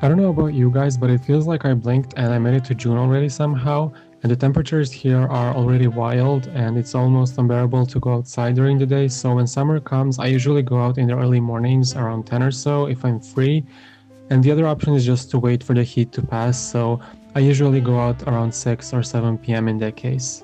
I don't know about you guys, but it feels like I blinked and I made it to June already somehow. And the temperatures here are already wild and it's almost unbearable to go outside during the day. So when summer comes, I usually go out in the early mornings around 10 or so if I'm free. And the other option is just to wait for the heat to pass. So I usually go out around 6 or 7 p.m. in that case.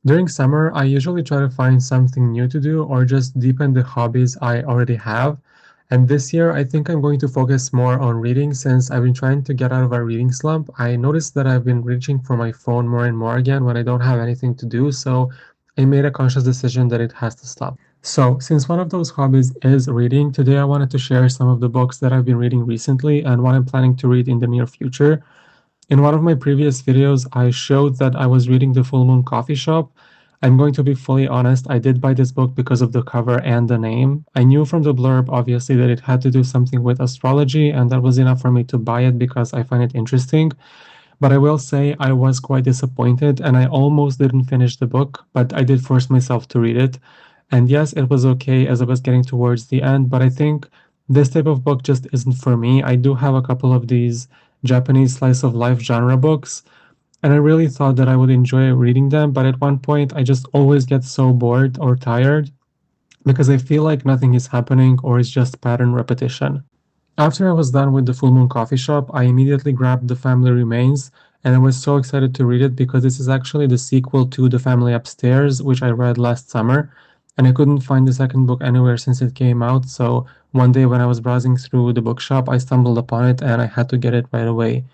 During summer, I usually try to find something new to do or just deepen the hobbies I already have. And this year, I think I'm going to focus more on reading since I've been trying to get out of a reading slump. I noticed that I've been reaching for my phone more and more again when I don't have anything to do, so I made a conscious decision that it has to stop. So, since one of those hobbies is reading, today I wanted to share some of the books that I've been reading recently and what I'm planning to read in the near future. In one of my previous videos, I showed that I was reading The Full Moon Coffee Shop. I'm going to be fully honest, I did buy this book because of the cover and the name. I knew from the blurb, obviously, that it had to do something with astrology, and that was enough for me to buy it because I find it interesting. But I will say I was quite disappointed, and I almost didn't finish the book, but I did force myself to read it. And yes, it was okay as I was getting towards the end, but I think this type of book just isn't for me. I do have a couple of these Japanese slice of life genre books, and I really thought that I would enjoy reading them, but at one point I just always get so bored or tired because I feel like nothing is happening or it's just pattern repetition. After I was done with the Full Moon Coffee Shop, I immediately grabbed The Family Remains, and I was so excited to read it because this is actually the sequel to The Family Upstairs, which I read last summer, and I couldn't find the second book anywhere since it came out, so one day when I was browsing through the bookshop, I stumbled upon it and I had to get it right away.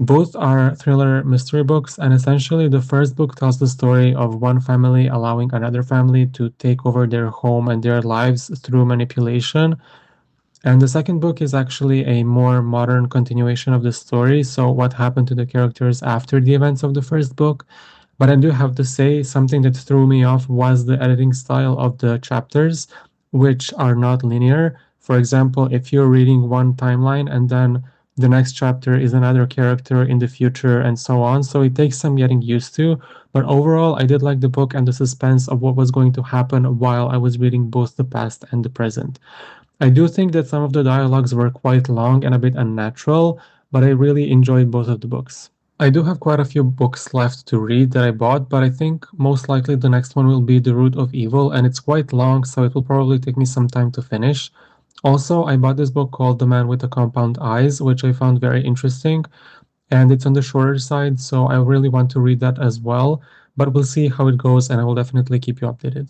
Both are thriller mystery books, and essentially, the first book tells the story of one family allowing another family to take over their home and their lives through manipulation. And the second book is actually a more modern continuation of the story. So, what happened to the characters after the events of the first book. But I do have to say, something that threw me off was the editing style of the chapters, which are not linear. For example, if you're reading one timeline and then the next chapter is another character in the future and so on. So it takes some getting used to. But overall, I did like the book and the suspense of what was going to happen while I was reading both the past and the present. I do think that some of the dialogues were quite long and a bit unnatural, but I really enjoyed both of the books. I do have quite a few books left to read that I bought, but I think most likely the next one will be The Root of Evil, and it's quite long, so it will probably take me some time to finish. Also, I bought this book called The Man with the Compound Eyes, which I found very interesting, and it's on the shorter side, so I really want to read that as well, but we'll see how it goes, and I will definitely keep you updated.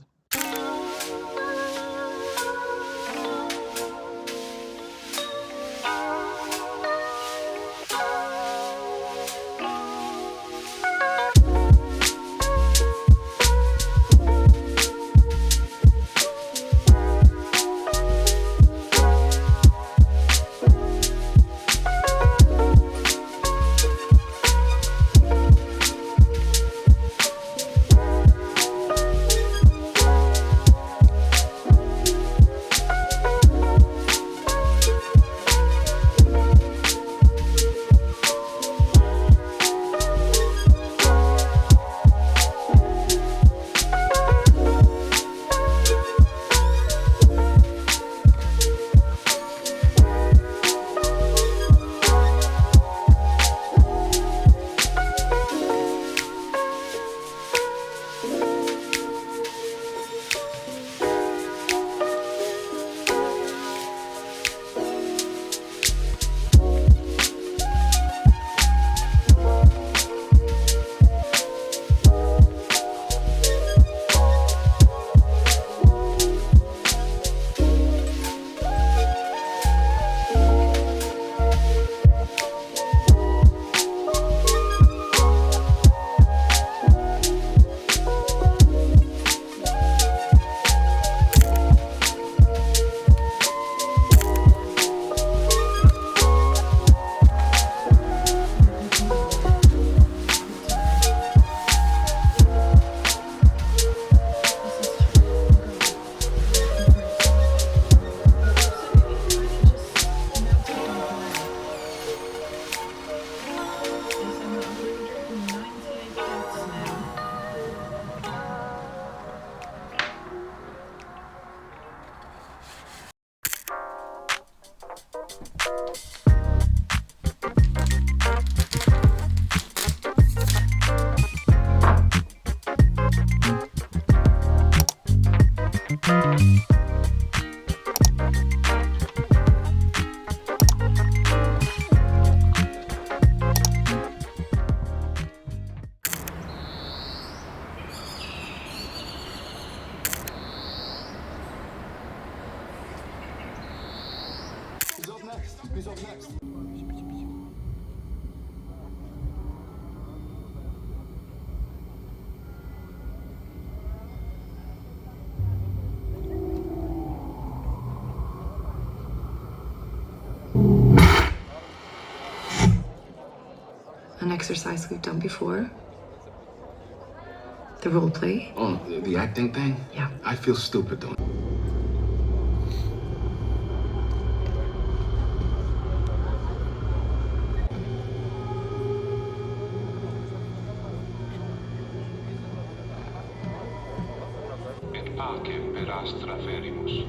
An exercise we've done before. The role play. Oh, the acting thing? Yeah. I feel stupid doing. Πάκεν περάστρα φέριμος.